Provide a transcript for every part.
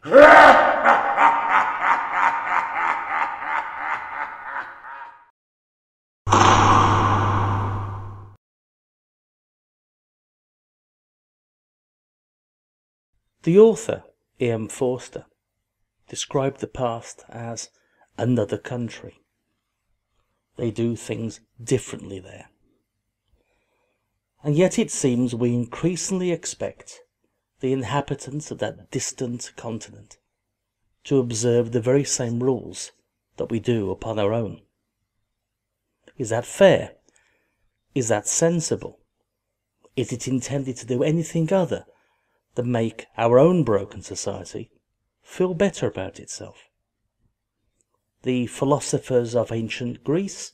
The author, EM Forster, described the past as another country. They do things differently there. And yet it seems we increasingly expect the inhabitants of that distant continent to observe the very same rules that we do upon our own. Is that fair? Is that sensible? Is it intended to do anything other than make our own broken society feel better about itself? The philosophers of ancient Greece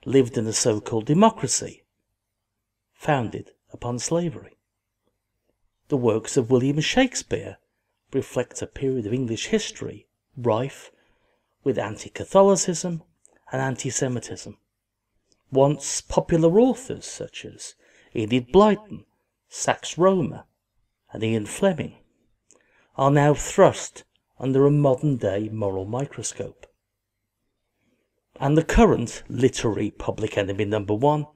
lived in a so-called democracy, founded upon slavery. The works of William Shakespeare reflect a period of English history rife with anti-Catholicism and anti-Semitism. Once popular authors such as Enid Blyton, Sax Rohmer, and Ian Fleming are now thrust under a modern-day moral microscope. And the current literary public enemy number one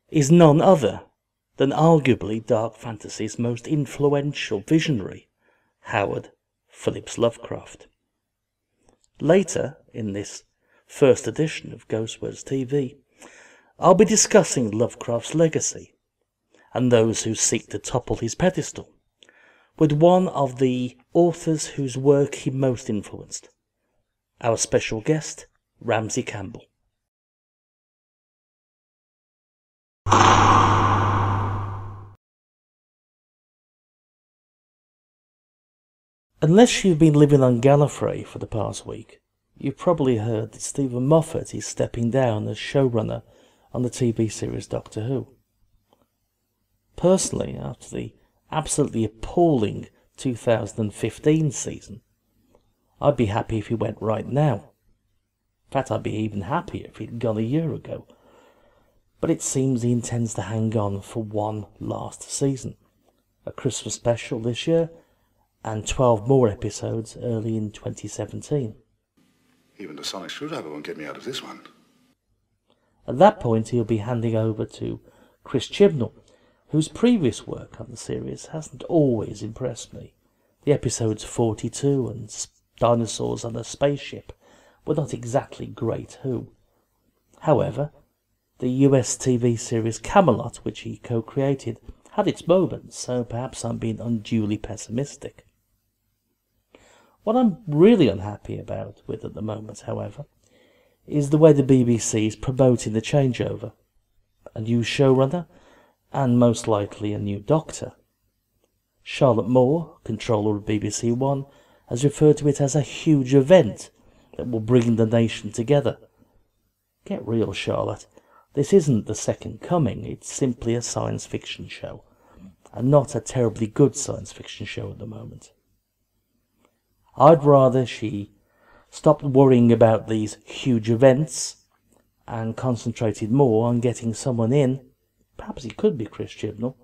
is none other than arguably dark fantasy's most influential visionary, Howard Phillips Lovecraft. Later, in this first edition of Ghostwords TV, I'll be discussing Lovecraft's legacy and those who seek to topple his pedestal, with one of the authors whose work he most influenced, our special guest, Ramsey Campbell. Unless you've been living on Gallifrey for the past week, you've probably heard that Stephen Moffat is stepping down as showrunner on the TV series Doctor Who. Personally, after the absolutely appalling 2015 season, I'd be happy if he went right now. In fact, I'd be even happier if he'd gone a year ago. But it seems he intends to hang on for one last season, a Christmas special this year, and 12 more episodes early in 2017. Even the sonic screwdriver won't get me out of this one. At that point, he'll be handing over to Chris Chibnall, whose previous work on the series hasn't always impressed me. The episodes 42 and Dinosaurs on a Spaceship were not exactly great Who. However, the US TV series Camelot, which he co-created, had its moments, so perhaps I'm being unduly pessimistic. What I'm really unhappy about with at the moment, however, is the way the BBC is promoting the changeover. A new showrunner, and most likely a new doctor. Charlotte Moore, controller of BBC One, has referred to it as a huge event that will bring the nation together. Get real, Charlotte. This isn't the Second Coming, it's simply a science fiction show, and not a terribly good science fiction show at the moment. I'd rather she stopped worrying about these huge events and concentrated more on getting someone in, perhaps it could be Chris Chibnall,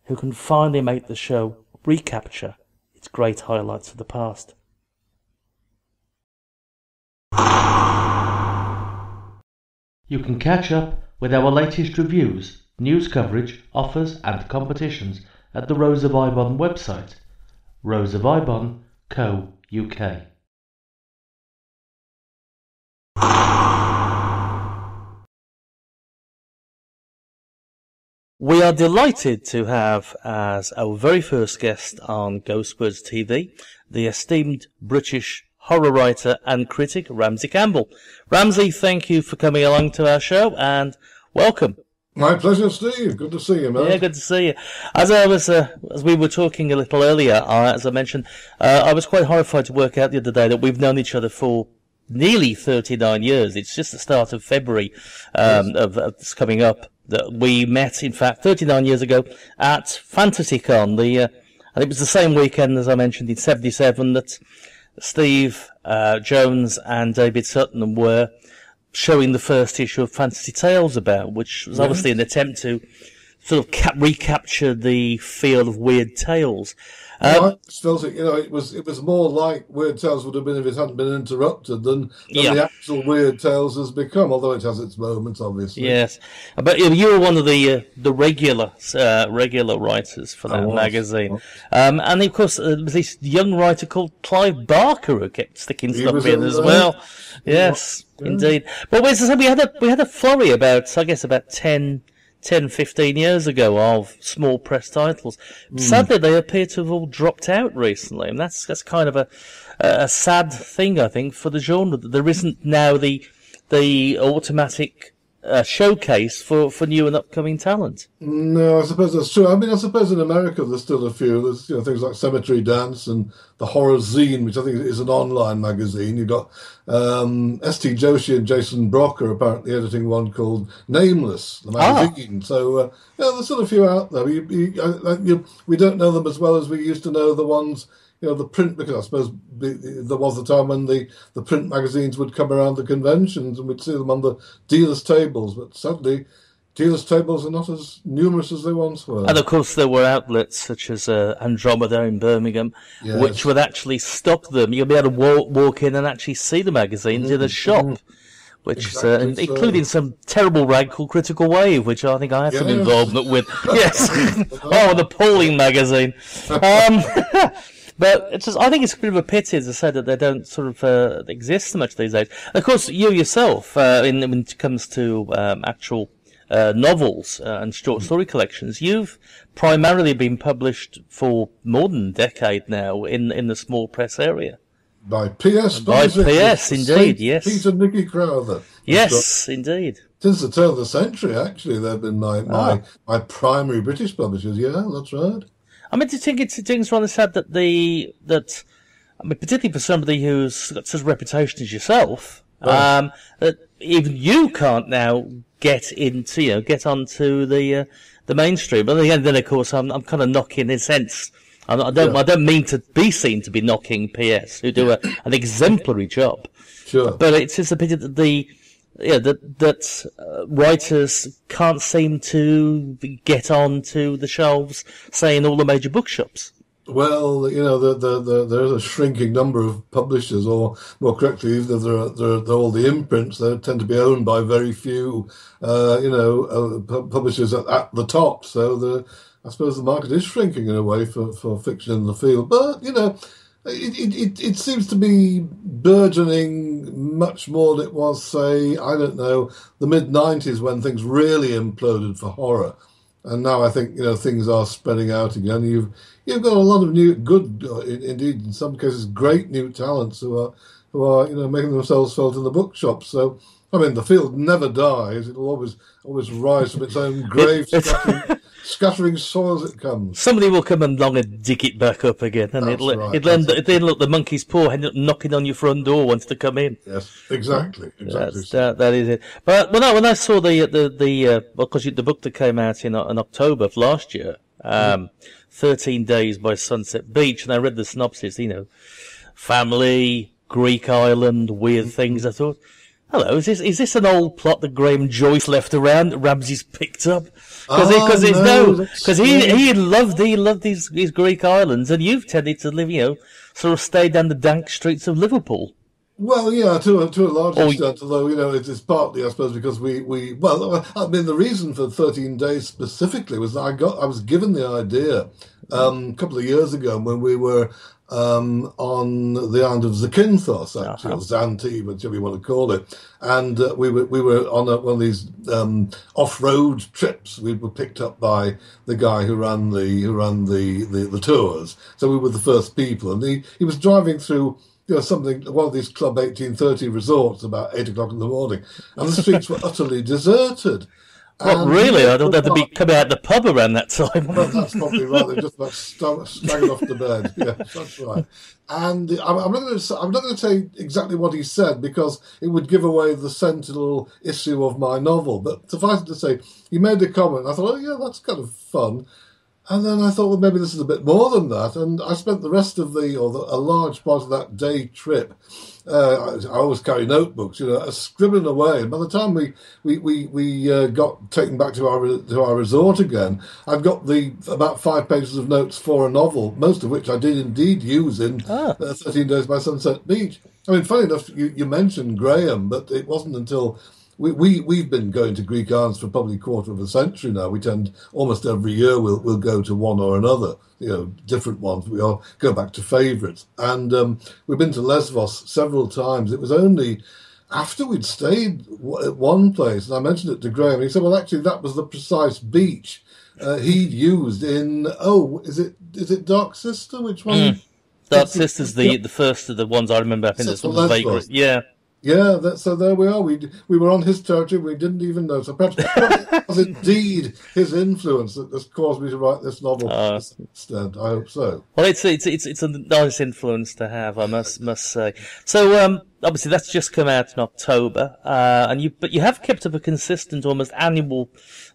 who can finally make the show recapture its great highlights of the past. You can catch up with our latest reviews, news coverage, offers and competitions at the Rose of Ibon website, roseofibon.co.uk. We are delighted to have as our very first guest on Ghostwords TV the esteemed British horror writer and critic Ramsey Campbell. Ramsey, thank you for coming along to our show and welcome. My pleasure, Steve. Good to see you, man. Yeah, good to see you. As we were talking a little earlier, as I mentioned, I was quite horrified to work out the other day that we've known each other for nearly 39 years. It's just the start of February of this coming up that we met, in fact, 39 years ago at FantasyCon. And it was the same weekend, as I mentioned, in 77 that Steve Jones and David Sutton were showing the first issue of Fantasy Tales about, which was obviously an attempt to sort of recapture the feel of Weird Tales. I just felt it. It was more like Weird Tales would have been if it hadn't been interrupted than the actual Weird Tales has become. Although it has its moments, obviously. Yes, but you were one of the regular writers for that magazine, and of course there was this young writer called Clive Barker who kept sticking stuff in as well. Yes, indeed. But as I said, we had a flurry about 10, 15 years ago of small press titles. Sadly, they appear to have all dropped out recently, and that's kind of a sad thing, I think, for the genre, that there isn't now the automatic showcase for new and upcoming talent. No, I suppose that's true. I mean, I suppose in America there's still a few. There's things like Cemetery Dance and the Horror Zine, which I think is an online magazine. You've got S.T. Joshi and Jason Brock are apparently editing one called Nameless, the magazine. So there's still a few out there. We don't know them as well as we used to know the ones. The print, because I suppose there was a time when the print magazines would come around the conventions and we'd see them on the dealers' tables, but sadly, dealers' tables are not as numerous as they once were. And of course, there were outlets such as Andromeda in Birmingham, which would actually stock them. You'll be able to walk in and actually see the magazines in a shop. Which including some terrible rag called Critical Wave, which I think I had some involvement with. Yes, an appalling magazine. But I think it's a bit of a pity, as I said, that they don't sort of exist so much these days. Of course, you yourself, when it comes to actual novels and short story collections, you've primarily been published for more than a decade now in the small press area. By PS. By PS, indeed, yes. Peter Nicky Crowther. Yes, indeed. Since the turn of the century, actually, they've been my primary British publishers. Yeah, that's right. I mean, do you think it's rather sad that particularly for somebody who's got such a reputation as yourself, that even you can't now get onto the mainstream. But then of course, I'm kind of knocking in a sense. I don't mean to be seen to be knocking PS, who do an exemplary job. Sure. But it's just a pity that writers can't seem to get onto the shelves, say, in all the major bookshops. Well, there's a shrinking number of publishers, or more correctly, if they're all the imprints, they tend to be owned by very few, publishers at the top. So I suppose the market is shrinking in a way for fiction in the field. But, it seems to be burgeoning much more than it was, say, I don't know, the mid-90s when things really imploded for horror. And now I think, things are spreading out again. You've got a lot of new, good, indeed, in some cases, great new talents who are making themselves felt in the bookshops. So, I mean, the field never dies. It'll always rise from its own grave, scattering soil as it comes. Somebody will come along and dig it back up again, and it'll end up the monkey's paw end up knocking on your front door once they come in. Yes, exactly. That is it. But when I saw the book that came out in October of last year, 13 Days by Sunset Beach, and I read the synopsis, family, Greek island, weird things. I thought, hello, is this an old plot that Graham Joyce left around that Ramsey's picked up? Because he loved these Greek islands, and you've tended to live, sort of stay down the dank streets of Liverpool. Well, yeah, to a large extent, although, it's partly, I suppose, because the reason for 13 Days specifically was that I was given the idea a couple of years ago when we were on the island of Zakynthos, actually, or Zante, whichever you want to call it, and we were on one of these off-road trips. We were picked up by the guy who ran the tours, so we were the first people, and he was driving through one of these Club 1830 resorts about 8 o'clock in the morning, and the streets were utterly deserted. What, really? I thought they'd be coming out the pub around that time. Well, that's probably right. They're just about staggered off to bed. Yeah, that's right. And I'm not going to say exactly what he said because it would give away the sentinel issue of my novel. But suffice it to say, he made a comment. I thought, oh yeah, that's kind of fun. And then I thought, well, maybe this is a bit more than that. And I spent the rest of a large part of that day trip. I always carry notebooks, scribbling away. And by the time we got taken back to our resort again, I've got about 5 pages of notes for a novel, most of which I did indeed use in 13 Days by Sunset Beach. I mean, funny enough, you mentioned Graham, but it wasn't until we've been going to Greek Islands for probably a quarter of a century now. We tend almost every year we'll go to one or another, different ones. We all go back to favourites, and we've been to Lesbos several times. It was only after we'd stayed at one place, and I mentioned it to Graham, and he said, "Well, actually, that was the precise beach he'd used in is it Dark Sister? Which one?" Dark Sister's the first of the ones I remember. I think this one's vagrant. Yeah. Yeah, so there we are. We were on his territory. We didn't even know. So perhaps it was indeed his influence that has caused me to write this novel instead. I hope so. Well, it's a nice influence to have, I must say. So obviously that's just come out in October, but you have kept up a consistent, almost annual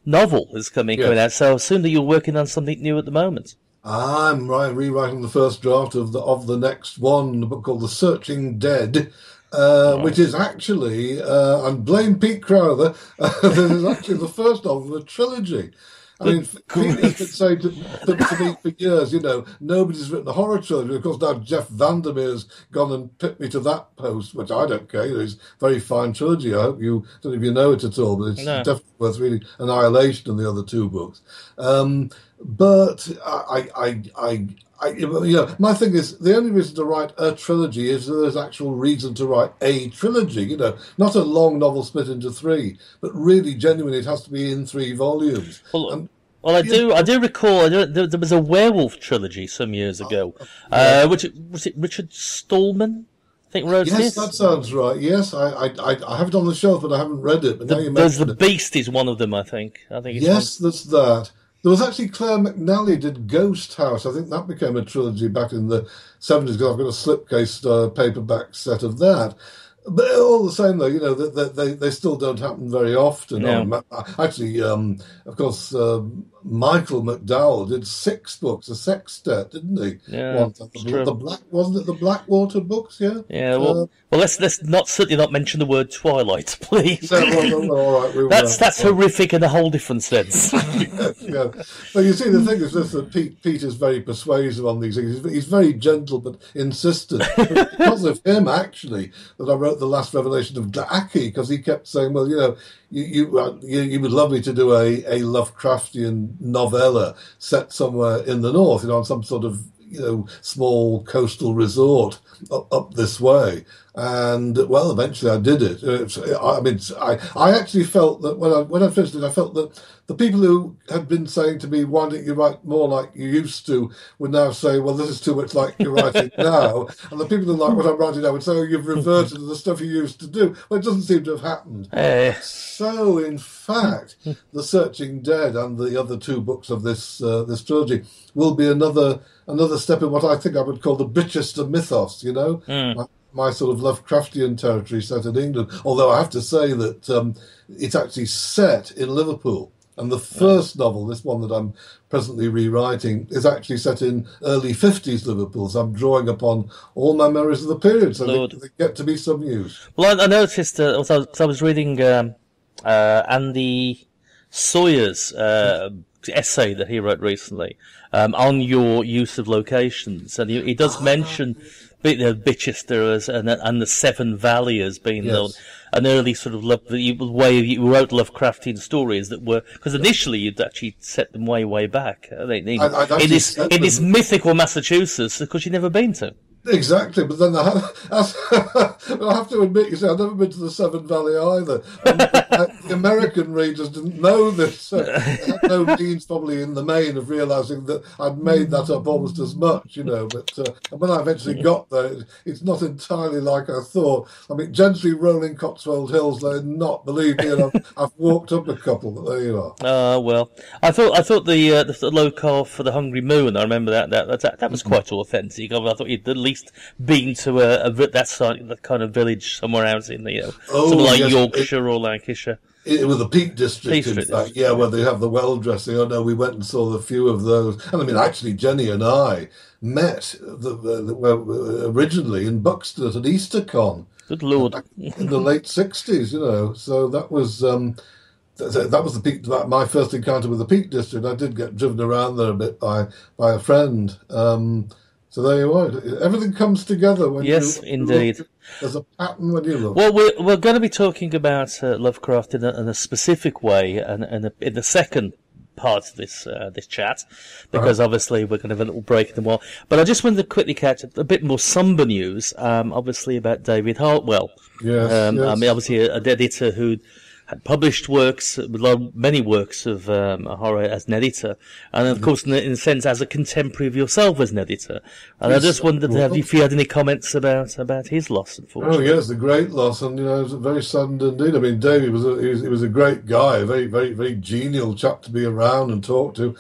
novel is coming out. So I assume that you're working on something new at the moment. I'm rewriting the first draft of the next one, a book called The Searching Dead. Which is actually, and blame Pete Crowther, this is actually the first novel of a trilogy. I mean, Pete has been saying to me for years, nobody's written a horror trilogy. Of course, now Jeff Vandermeer's gone and picked me to that post, which I don't care. It's a very fine trilogy. I hope don't know if you know it at all, but it's definitely worth reading. Annihilation and the other two books. But my thing is, the only reason to write a trilogy is that there's actual reason to write a trilogy, not a long novel split into 3, but really, genuinely, it has to be in 3 volumes. Well, I do recall there was a werewolf trilogy some years ago. Was it Richard Stallman? I think wrote this. Yes, that sounds right. Yes, I have it on the shelf, but I haven't read it. But there's The Beast is one of them, I think. Yes, that's that. There was actually Claire McNally did Ghost House. I think that became a trilogy back in the 70s, because I've got a slipcase paperback set of that. But all the same, though, they still don't happen very often. No. Actually, of course, Michael McDowell did 6 books, a sextet, didn't he? Yeah, wasn't it the Blackwater books? Yeah. Yeah. Well, let's certainly not mention the word Twilight, please. No, all right, that's horrific in a whole different sense. yeah. But you see, the thing is this: that Pete is very persuasive on these things. He's very gentle but insistent. Because of him, actually, that I wrote the last revelation of Da'aki, because he kept saying, "Well, you would love me to do a Lovecraftian novella set somewhere in the north, on some sort of small coastal resort up this way." And well, eventually I did it. I actually felt that when I finished it, I felt that the people who had been saying to me, "Why don't you write more like you used to?" would now say, "Well, this is too much like you're writing now." And the people who like what I'm writing now would say, "Oh, you've reverted to the stuff you used to do." Well, it doesn't seem to have happened. So, in fact, The Searching Dead and the other 2 books of this trilogy will be another step in what I think I would call the Bitchester mythos. My sort of Lovecraftian territory set in England. Although I have to say that it's actually set in Liverpool. And the first novel, this one that I'm presently rewriting, is actually set in early 50s Liverpool. So I'm drawing upon all my memories of the period. So they get to be some use. Well, I noticed, also, I was reading Andy Sawyer's essay that he wrote recently on your use of locations. And he does mention Bitchester and the Severn Valley as being an early sort of way you wrote Lovecraftian stories that were, because initially you'd actually set them way back in this mythical Massachusetts, because you'd never been to. Exactly, but then I have to admit, I've never been to the Severn Valley either. And the American readers didn't know this. So they had no means, probably in the main, of realising that I'd made that up almost as much, But when I eventually got there, it's not entirely like I thought. I mean, gently rolling Cotswold Hills, they're not. Believe me, and I've walked up a couple, but there you are. Well, I thought the locale for the Hungry Moon, I remember that was quite authentic. I thought you'd at least been to that kind of village somewhere else in somewhere like Yorkshire or Lancashire. It was the Peak District, Peak in District, fact, yeah, where they have the well dressing. Oh no, we went and saw a few of those. And I mean, actually, Jenny and I met originally in Buxton at an Eastercon. Good Lord. Back in the late 60s, you know. So that was that was the Peak. My first encounter with the Peak District. I did get driven around there a bit by a friend. So there you are. Everything comes together when yes, indeed. Look. There's a pattern when you look. Well, we're going to be talking about Lovecraft in a specific way, and in the second part of this chat, because obviously we're going to have a little break in the while. But I just wanted to quickly catch a bit more somber news, obviously about David Hartwell. Yes, yes. I mean, obviously an editor who had published many works of horror as an editor, and of course, in a sense, as a contemporary of yourself as an editor. And I just wondered if you had any comments about his loss, unfortunately. Oh yes, a great loss, and you know, it was very sudden indeed. I mean, David was a great guy, a very, very, very genial chap to be around and talk to.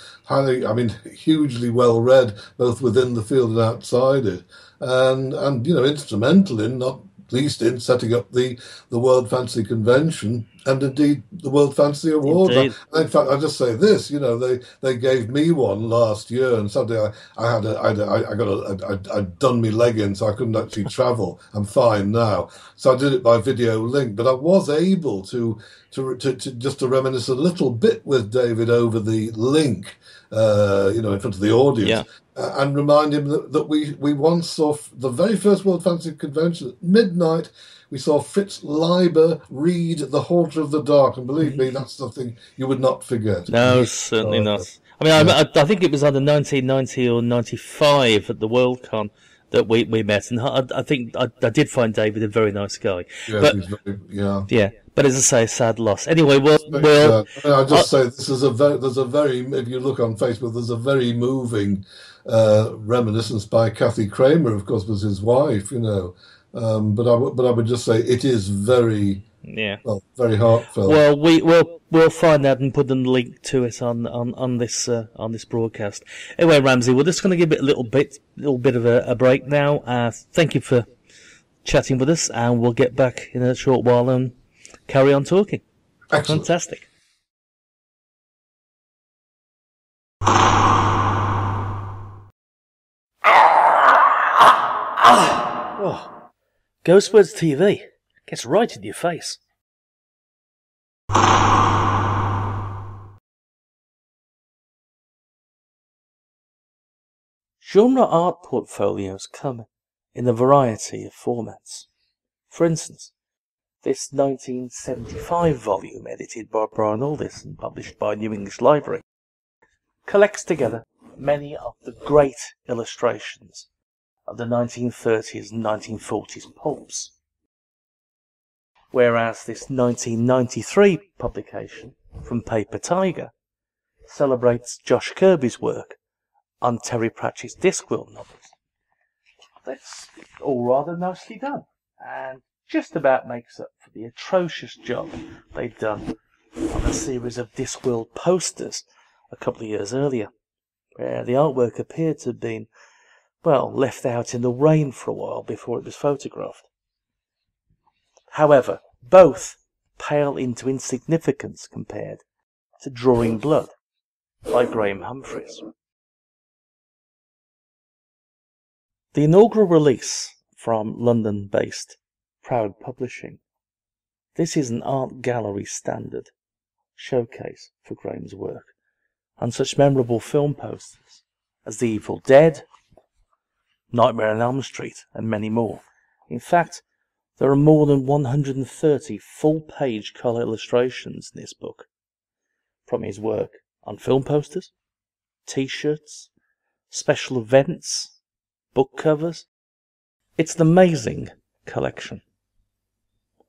Hugely well read, both within the field and outside it, and you know, instrumental in not least in setting up the World Fantasy Convention and indeed the World Fantasy Awards. In fact, I just say this, you know, they gave me one last year, and suddenly I'd done me leg in, so I couldn't actually travel. I'm fine now, so I did it by video link. But I was able to just to reminisce a little bit with David over the link, you know, in front of the audience. Yeah. And remind him that we once saw the very first World Fantasy Convention at midnight. We saw Fritz Leiber read The Halter of the Dark, and believe me, that's something you would not forget. No, certainly not. I mean, I think it was either 1990 or 95 at the WorldCon that we met, and I think I did find David a very nice guy. Yeah, yeah. But as I say, a sad loss. Anyway, I'll just say there's a very, if you look on Facebook, there's a very moving reminiscence by Kathy Kramer, of course, was his wife, you know. But I would just say it is very, very heartfelt. Well, we'll find out and put a link to it on this broadcast. Anyway, Ramsey, we're just going to give it a little bit of a break now. Thank you for chatting with us, and we'll get back in a short while and carry on talking. Excellent. Fantastic. Oh. Ghostwords TV gets right in your face. Genre art portfolios come in a variety of formats. For instance, this 1975 volume, edited by Brian Aldiss and published by New English Library, collects together many of the great illustrations of the 1930s and 1940s pulps. Whereas this 1993 publication from Paper Tiger celebrates Josh Kirby's work on Terry Pratchett's Discworld novels. That's all rather nicely done, and just about makes up for the atrocious job they'd done on a series of Discworld posters a couple of years earlier, where the artwork appeared to have been, well, left out in the rain for a while before it was photographed. However, both pale into insignificance compared to Drawing Blood by Graham Humphreys. The inaugural release from London-based Proud Publishing, this is an art gallery standard showcase for Graham's work on such memorable film posters as The Evil Dead, Nightmare on Elm Street, and many more. In fact, there are more than 130 full-page colour illustrations in this book from his work on film posters, T-shirts, special events, book covers. It's an amazing collection,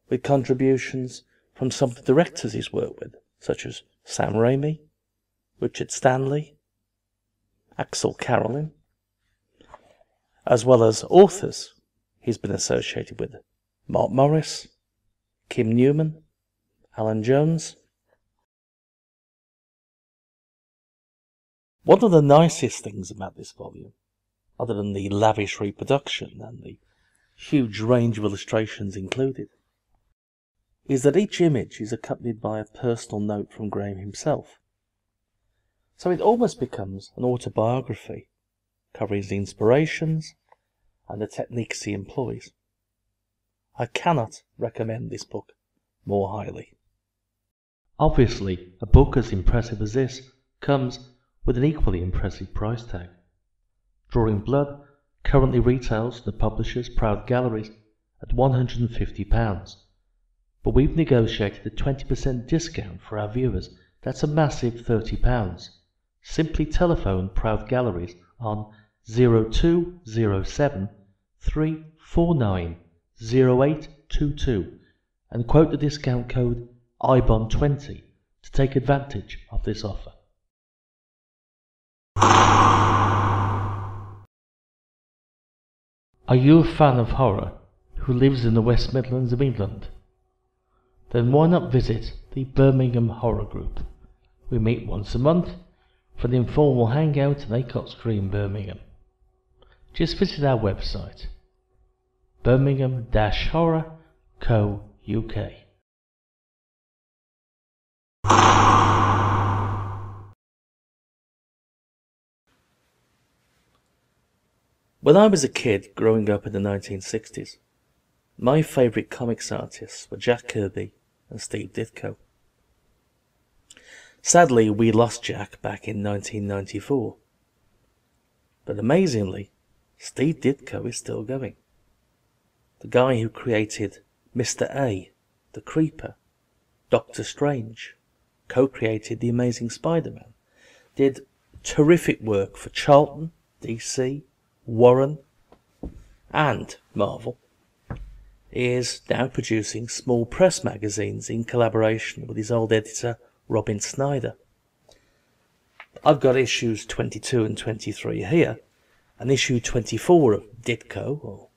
with contributions from some of the directors he's worked with, such as Sam Raimi, Richard Stanley, Axel Carolyn, as well as authors he's been associated with, Mark Morris, Kim Newman, Alan Jones. One of the nicest things about this volume, other than the lavish reproduction and the huge range of illustrations included, is that each image is accompanied by a personal note from Graham himself. So it almost becomes an autobiography, covering his inspirations and the techniques he employs. I cannot recommend this book more highly. Obviously, a book as impressive as this comes with an equally impressive price tag. Drawing Blood currently retails the publisher's Proud Galleries at £150, but we've negotiated a 20% discount for our viewers. That's a massive £30. Simply telephone Proud Galleries on 0207 349 0822 and quote the discount code IBON20 to take advantage of this offer. Are you a fan of horror who lives in the West Midlands of England? Then why not visit the Birmingham Horror Group? We meet once a month for an informal hangout in Acock Street, Birmingham. Just visit our website, birmingham-horror.co.uk. When I was a kid growing up in the 1960s, my favourite comics artists were Jack Kirby and Steve Ditko. Sadly, we lost Jack back in 1994. But amazingly, Steve Ditko is still going. The guy who created Mr. A, the Creeper, Doctor Strange, co-created The Amazing Spider-Man, did terrific work for Charlton, DC, Warren, and Marvel, is now producing small press magazines in collaboration with his old editor, Robin Snyder. I've got issues 22 and 23 here, and issue 24 of Dikto, or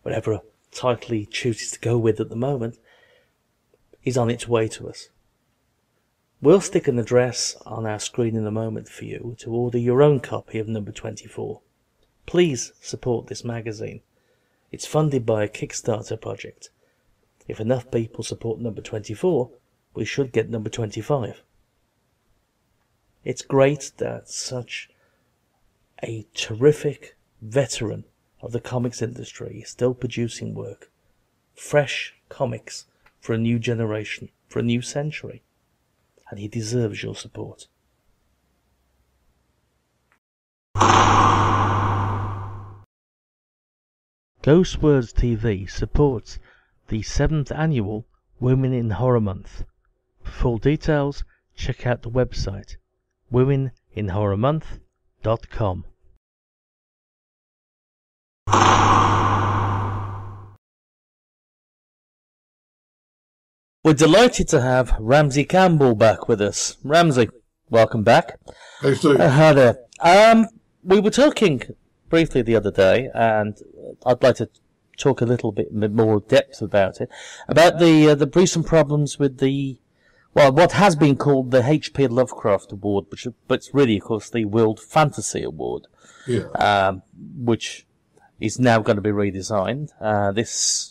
whatever title he chooses to go with at the moment, is on its way to us. We'll stick an address on our screen in a moment for you to order your own copy of number 24. Please support this magazine. It's funded by a Kickstarter project. If enough people support number 24, we should get number 25. It's great that such a terrific veteran of the comics industry is still producing work. Fresh comics for a new generation, for a new century. And he deserves your support. Ghostwords TV supports the 7th annual Women in Horror Month. For full details, check out the website womeninhorrormonth.com. We're delighted to have Ramsey Campbell back with us. Ramsey, welcome back. Hey, Steve. Hi there. We were talking briefly the other day, and I'd like to talk a little bit more depth about it, about the recent problems with what has been called the H.P. Lovecraft Award, but it's really, of course, the World Fantasy Award, which is now going to be redesigned. This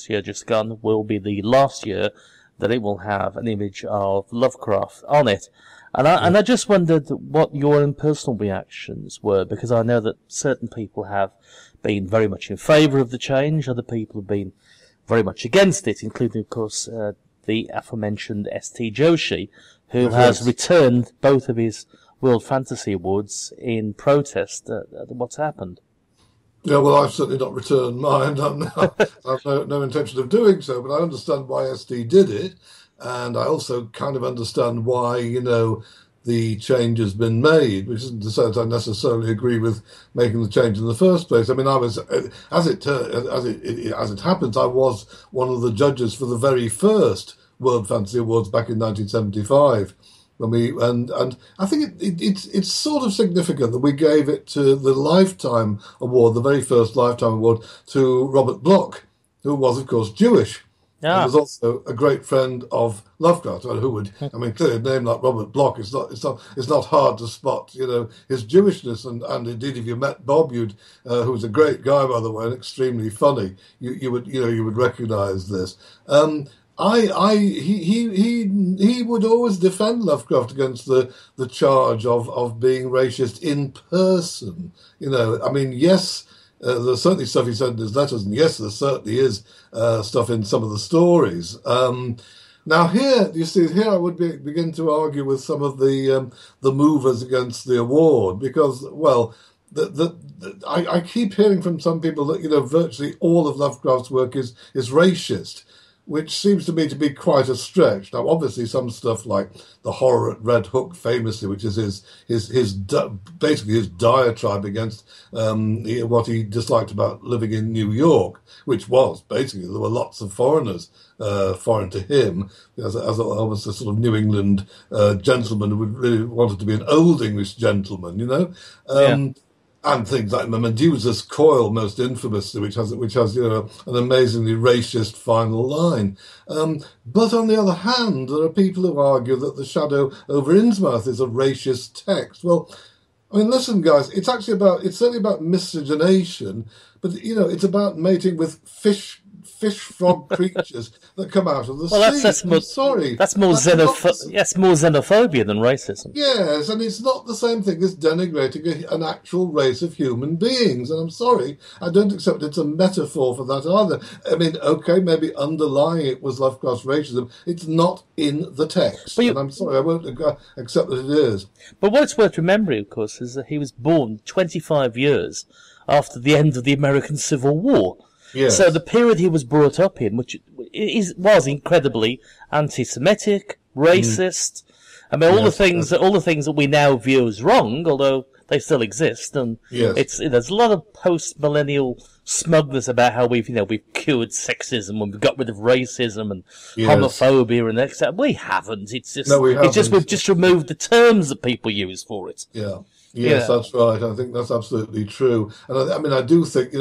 year just gone, will be the last year that it will have an image of Lovecraft on it. And I just wondered what your own personal reactions were, because I know that certain people have been very much in favour of the change, other people have been very much against it, including, of course, the aforementioned S.T. Joshi, who has returned both of his World Fantasy Awards in protest at what's happened. Yeah, well, I've certainly not returned mine. I've no intention of doing so, but I understand why SD did it, and I also kind of understand why, the change has been made, which isn't to say that I necessarily agree with making the change in the first place. I mean, I was, as it happens, I was one of the judges for the very first World Fantasy Awards back in 1975. And I think it's sort of significant that we gave it to the Lifetime Award, the very first Lifetime Award, to Robert Bloch, who was, of course, Jewish. Yeah. And was also a great friend of Lovecraft. Clearly a name like Robert Bloch, it's not hard to spot, his Jewishness. And indeed, if you met Bob, who was a great guy, by the way, and extremely funny, you would recognise this. He would always defend Lovecraft against the charge of being racist in person. I mean, yes, there's certainly stuff he said in his letters, and yes, there certainly is stuff in some of the stories. Now here, you see, here I would begin to argue with some of the movers against the award, because, well, I keep hearing from some people that virtually all of Lovecraft's work is racist, which seems to me to be quite a stretch. Now, obviously, some stuff like The Horror at Red Hook, famously, which is basically his diatribe against what he disliked about living in New York, which was basically there were lots of foreigners, foreign to him, as almost a sort of New England gentleman who would really wanted to be an old English gentleman, And things like Medusa's Coil, most infamously, which has an amazingly racist final line. But on the other hand, there are people who argue that The Shadow over Innsmouth is a racist text. Well, I mean, listen, guys, it's certainly about miscegenation, but it's about mating with fish frog creatures that come out of the sea. That's more xenophobia than racism. Yes, and it's not the same thing as denigrating an actual race of human beings. And I'm sorry, I don't accept it's a metaphor for that either. I mean, okay, maybe underlying it was Lovecraft's racism. It's not in the text. And I'm sorry, I won't accept that it is. But what's worth remembering, of course, is that he was born 25 years after the end of the American Civil War. Yes. So the period he was brought up in, which was incredibly anti-Semitic, racist. I mean, all the things that we now view as wrong, although they still exist, and there's a lot of post-millennial smugness about how we've cured sexism and we've got rid of racism and homophobia and that. We haven't. It's just we've just removed the terms that people use for it. Yeah. Yes, that's right. I think that's absolutely true. And I mean, I do think,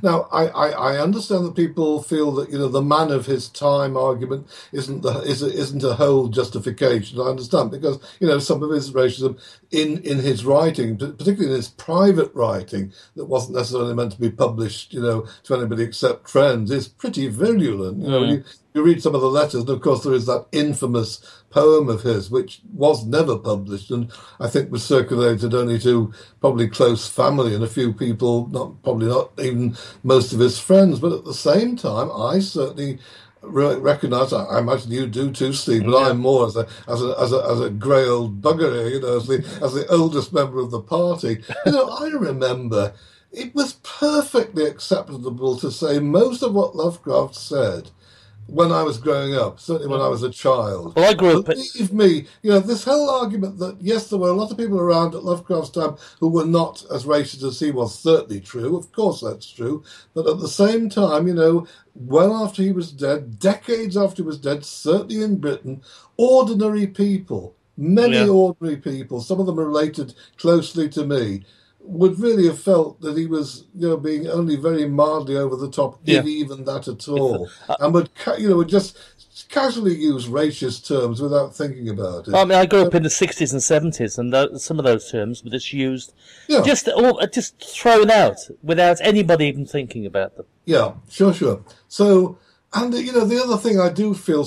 now I understand that people feel that, the man of his time argument isn't a whole justification. I understand because, some of his racism in his writing, particularly in his private writing that wasn't necessarily meant to be published, to anybody except friends, is pretty virulent. You read some of the letters, and of course there is that infamous poem of his, which was never published, and I think was circulated only to probably close family and a few people, probably not even most of his friends. But at the same time, I certainly recognise, I imagine you do too, Steve, but I'm more as a grey old bugger here, as the oldest member of the party. I remember it was perfectly acceptable to say most of what Lovecraft said when I was growing up, certainly when I was a child. Well, I grew up... Believe me, this whole argument that, yes, there were a lot of people around at Lovecraft's time who were not as racist as he was, certainly true. Of course that's true. But at the same time, well after he was dead, decades after he was dead, certainly in Britain, ordinary people, many ordinary people, some of them related closely to me, would really have felt that he was, being only very mildly over the top, if even that at all, and would just casually use racist terms without thinking about it. I mean, I grew up in the 60s and 70s, and some of those terms were just used, just thrown out without anybody even thinking about them. Yeah, sure. So. And, the other thing I do feel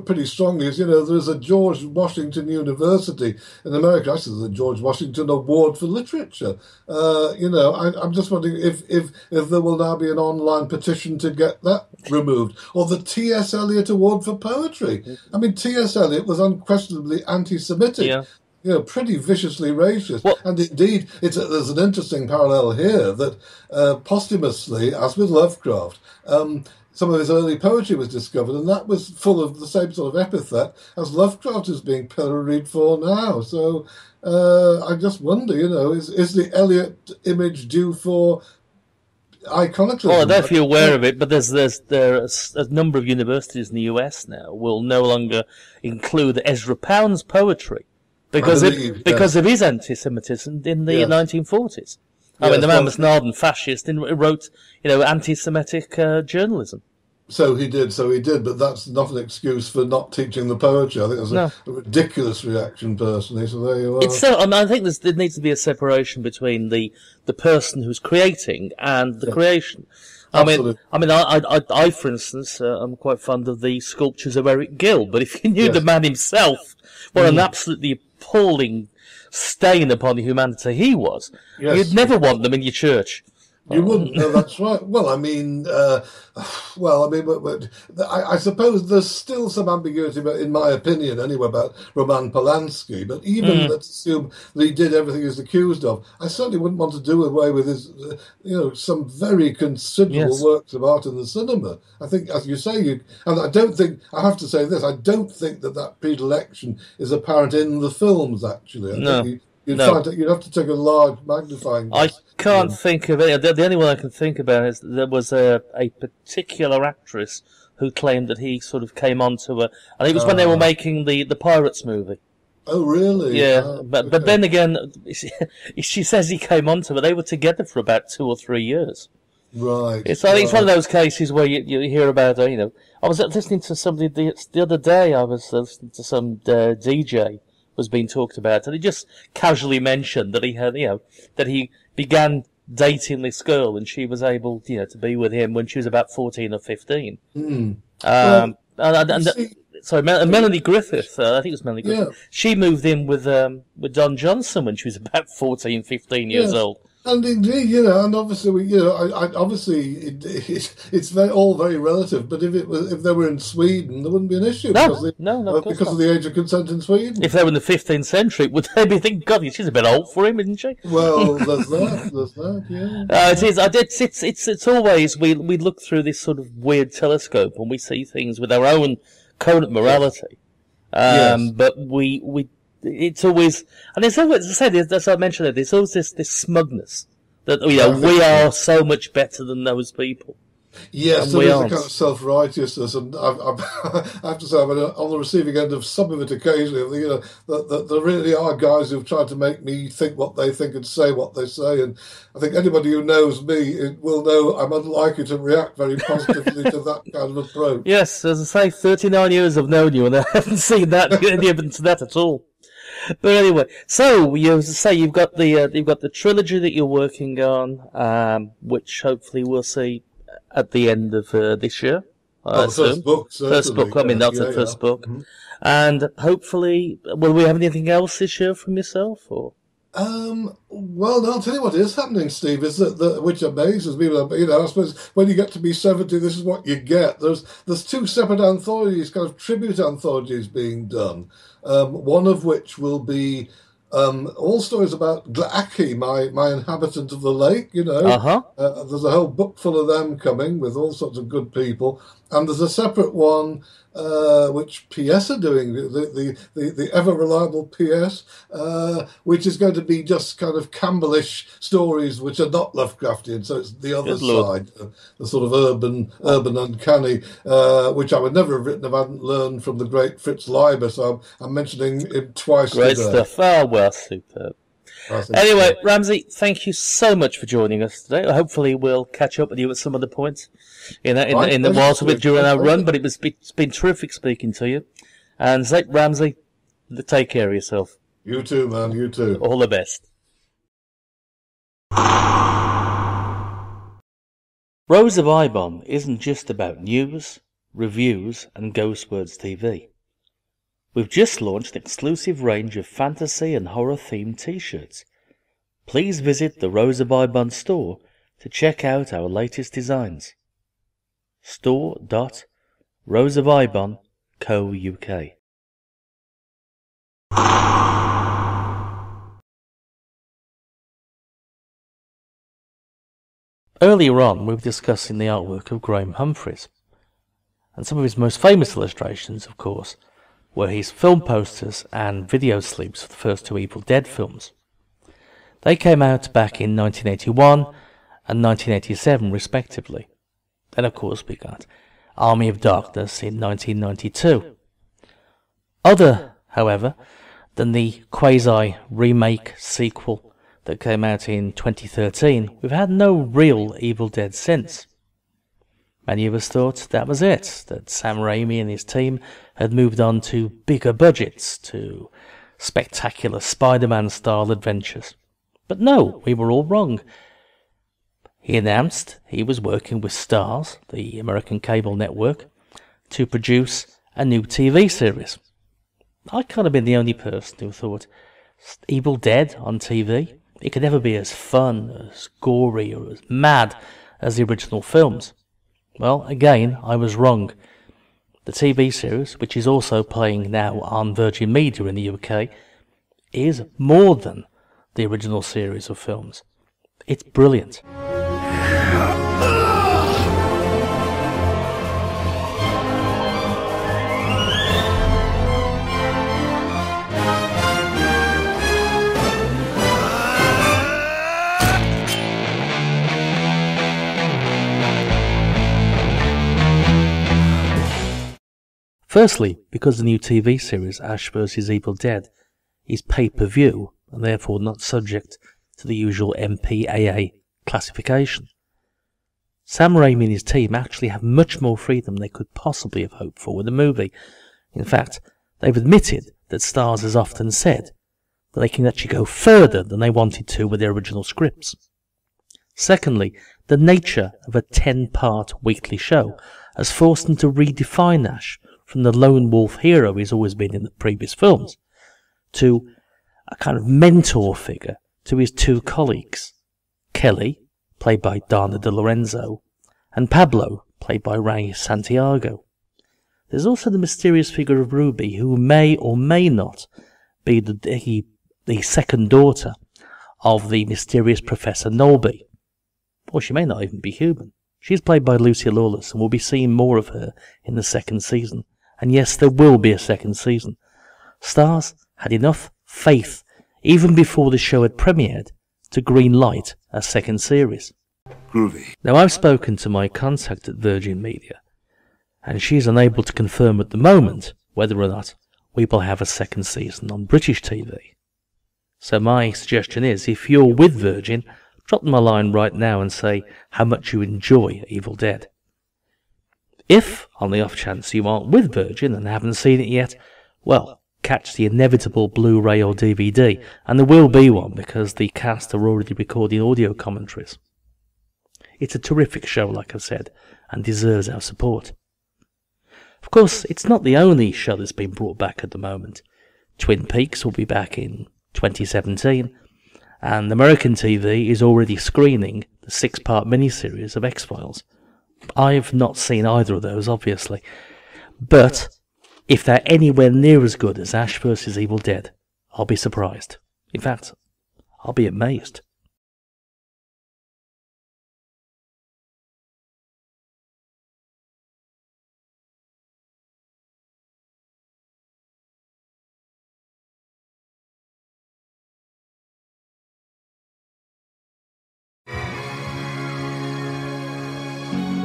pretty strongly is, there's a George Washington University in America. Actually, there's a George Washington Award for Literature. I'm just wondering if there will now be an online petition to get that removed. Or the T.S. Eliot Award for Poetry. I mean, T.S. Eliot was unquestionably anti-Semitic. Yeah. Pretty viciously racist. Well, and indeed, there's an interesting parallel here that posthumously, as with Lovecraft, some of his early poetry was discovered, and that was full of the same sort of epithet as Lovecraft is being pilloried for now. So I just wonder, is the Eliot image due for iconoclasm? Well, I don't know if you're aware of it, but there are a number of universities in the US now will no longer include Ezra Pound's poetry because of his anti-Semitism in the 1940s. I mean, the man was an ardent fascist and wrote, anti-Semitic journalism. So he did, but that's not an excuse for not teaching the poetry. I think that's No. a ridiculous reaction, personally. So there you are. It's so. I mean, I think there needs to be a separation between the person who's creating and the creation. Absolutely. I, for instance, I'm quite fond of the sculptures of Eric Gill. But if you knew the man himself, what an absolutely appalling stain upon humanity he was, you'd never want them in your church. You wouldn't. No, that's right. Well, I mean, but I suppose there's still some ambiguity, in my opinion, anyway, about Roman Polanski. But even let's assume that he did everything he's accused of, I certainly wouldn't want to do away with his, some very considerable works of art in the cinema. I think, as you say, and I don't think, I have to say this, I don't think that predilection is apparent in the films. Actually, I think you'd have to take a large magnifying glass. I can't think of it. The only one I can think about is there was a particular actress who claimed that he sort of came onto her. I think it was when they were making the Pirates movie. Oh, really? Yeah, but then again, she says he came onto her. They were together for about 2 or 3 years. Right. It's one of those cases where you hear about, I was listening to somebody the other day. I was listening to some DJ was being talked about, and he just casually mentioned that he had, that he began dating this girl, and she was able, to be with him when she was about 14 or 15. Sorry, Melanie Griffith. I think it was Melanie Griffith. Yeah. She moved in with Don Johnson when she was about 14, 15 years old. And indeed, and obviously, it's all very relative. But if they were in Sweden, there wouldn't be an issue because of the age of consent in Sweden. If they were in the 15th century, would they be thinking, God, she's a bit old for him, isn't she? Well, there's that, yeah. It is. It's always we look through this sort of weird telescope and we see things with our own code of morality. But it's always, and there's always, as I said, as I mentioned, there's always this smugness that we are so much better than those people. Yes, there is a kind of self-righteousness, and I have to say, I'm on the receiving end of some of it occasionally. That there really are guys who've tried to make me think what they think and say what they say, and I think anybody who knows me will know I'm unlikely to react very positively to that kind of approach. Yes, as I say, 39 years I've known you, and I haven't seen any evidence of that at all. But anyway, so you've got the trilogy that you're working on, which hopefully we'll see at the end of this year. First book. First book. I mean, that's the first book. Mm-hmm. And hopefully, will we have anything else this year from yourself, or? Well, no, I'll tell you what is happening, Steve, is that which amazes me. I suppose when you get to be 70, this is what you get. There's 2 separate anthologies, kind of tribute anthologies being done. One of which will be all stories about Glaaki, my inhabitant of the lake. There's a whole book full of them coming with all sorts of good people, and there's a separate one which PS are doing, the ever reliable PS, which is going to be just kind of Campbellish stories which are not Lovecraftian. So it's the other side, the sort of urban uncanny, which I would never have written if I hadn't learned from the great Fritz Leiber. So I'm mentioning it twice. Great today. Stuff. Oh, well, superb. Anyway, Ramsey, thank you so much for joining us today. Hopefully we'll catch up with you at some other point in the whilst during our run, but it's been terrific speaking to you. And Ramsey, take care of yourself. You too, man, you too. All the best. Rose of Ibon isn't just about news, reviews and Ghostwords TV. We've just launched an exclusive range of fantasy and horror-themed t-shirts. Please visit the Rose of Ibon store to check out our latest designs. store.roseofibon.co.uk. Earlier on, we were discussing the artwork of Graham Humphreys, and some of his most famous illustrations, of course, were his film posters and video sleeves for the first 2 Evil Dead films. They came out back in 1981 and 1987 respectively. Then of course we got Army of Darkness in 1992. Other, however, than the quasi-remake sequel that came out in 2013, we've had no real Evil Dead since. Many of us thought that was it, that Sam Raimi and his team had moved on to bigger budgets, to spectacular Spider-Man-style adventures. But no, we were all wrong. He announced he was working with Starz, the American cable network, to produce a new TV series. I can't have been the only person who thought, Evil Dead on TV? It could never be as fun, as gory, or as mad as the original films. Well, again, I was wrong. The TV series, which is also playing now on Virgin Media in the UK, is more than the original series of films. It's brilliant. Firstly, because the new TV series Ash vs. Evil Dead is pay-per-view and therefore not subject to the usual MPAA classification. Sam Raimi and his team actually have much more freedom than they could possibly have hoped for with the movie. In fact, they've admitted that Starz has often said that they can actually go further than they wanted to with their original scripts. Secondly, the nature of a 10-part weekly show has forced them to redefine Ash from the lone wolf hero he's always been in the previous films, to a kind of mentor figure to his two colleagues, Kelly, played by Dana De Lorenzo, and Pablo, played by Ray Santiago. There's also the mysterious figure of Ruby, who may or may not be the second daughter of the mysterious Professor Nolby. Or she may not even be human. She's played by Lucy Lawless, and we'll be seeing more of her in the second season. And yes, there will be a second season. Starz had enough faith, even before the show had premiered, to green light a second series. Groovy. Now, I've spoken to my contact at Virgin Media, and she's unable to confirm at the moment whether or not we will have a second season on British TV. So my suggestion is, if you're with Virgin, drop them a line right now and say how much you enjoy Evil Dead. If, on the off chance you aren't with Virgin and haven't seen it yet, well, catch the inevitable Blu-ray or DVD, and there will be one because the cast are already recording audio commentaries. It's a terrific show, like I've said, and deserves our support. Of course, it's not the only show that's been brought back at the moment. Twin Peaks will be back in 2017, and American TV is already screening the 6-part miniseries of X-Files. I've not seen either of those, obviously, but if they're anywhere near as good as Ash vs. Evil Dead, I'll be surprised. In fact, I'll be amazed.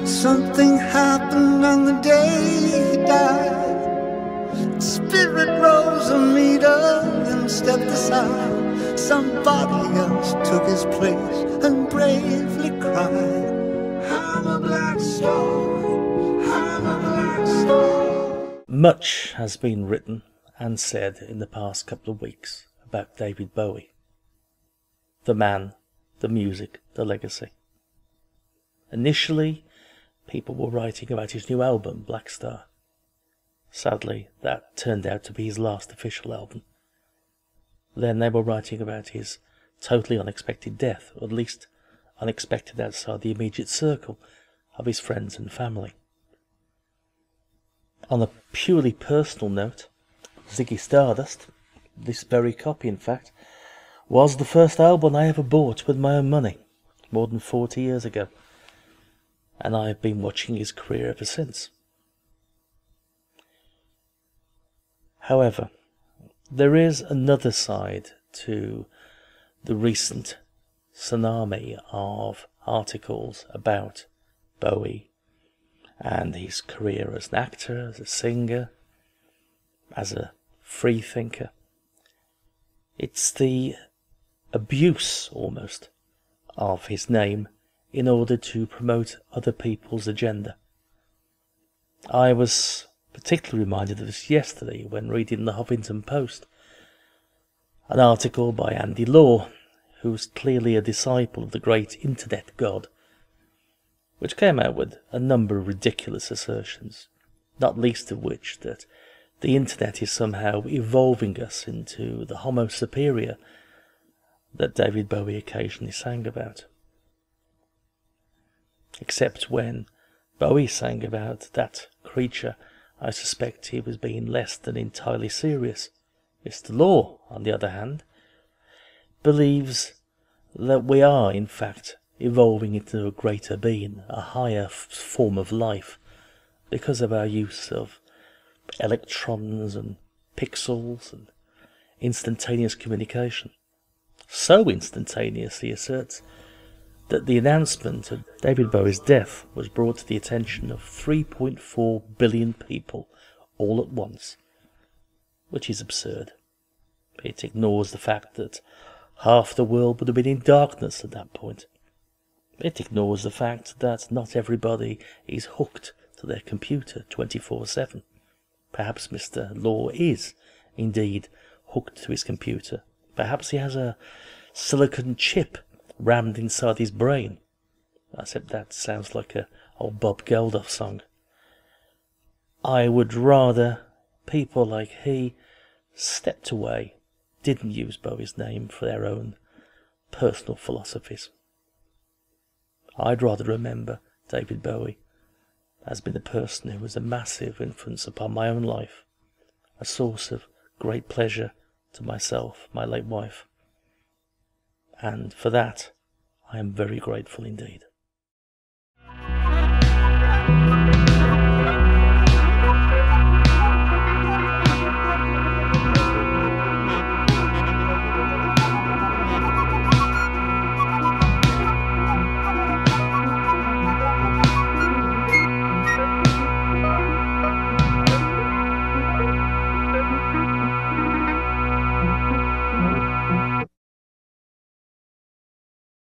Something happened on the day he died. Spirit rose a meter, then stepped aside. Somebody else took his place and bravely cried, I'm a black star, I'm a black star. Much has been written and said in the past couple of weeks about David Bowie. The man, the music, the legacy. Initially, people were writing about his new album, Black Star. Sadly, that turned out to be his last official album. Then they were writing about his totally unexpected death, or at least unexpected outside the immediate circle of his friends and family. On a purely personal note, Ziggy Stardust, this very copy in fact, was the first album I ever bought with my own money, more than 40 years ago. And I've been watching his career ever since. However, there is another side to the recent tsunami of articles about Bowie and his career as an actor, as a singer, as a free thinker. It's the abuse, almost, of his name in order to promote other people's agenda. I was particularly reminded of this yesterday when reading the Huffington Post, an article by Andy Law, who was clearly a disciple of the great internet god, which came out with a number of ridiculous assertions, not least of which that the internet is somehow evolving us into the Homo superior that David Bowie occasionally sang about. Except when Bowie sang about that creature, I suspect he was being less than entirely serious. Mr. Law, on the other hand, believes that we are, in fact, evolving into a greater being, a higher form of life, because of our use of electrons and pixels and instantaneous communication. So instantaneous, he asserts, that the announcement of David Bowie's death was brought to the attention of 3.4 billion people all at once, which is absurd. It ignores the fact that half the world would have been in darkness at that point. It ignores the fact that not everybody is hooked to their computer 24/7. Perhaps Mr. Law is indeed hooked to his computer. Perhaps he has a silicon chip rammed inside his brain. Except that sounds like a old Bob Geldof song. I would rather people like he stepped away, didn't use Bowie's name for their own personal philosophies. I'd rather remember David Bowie as being a person who was a massive influence upon my own life, a source of great pleasure to myself, my late wife, and for that I am very grateful indeed.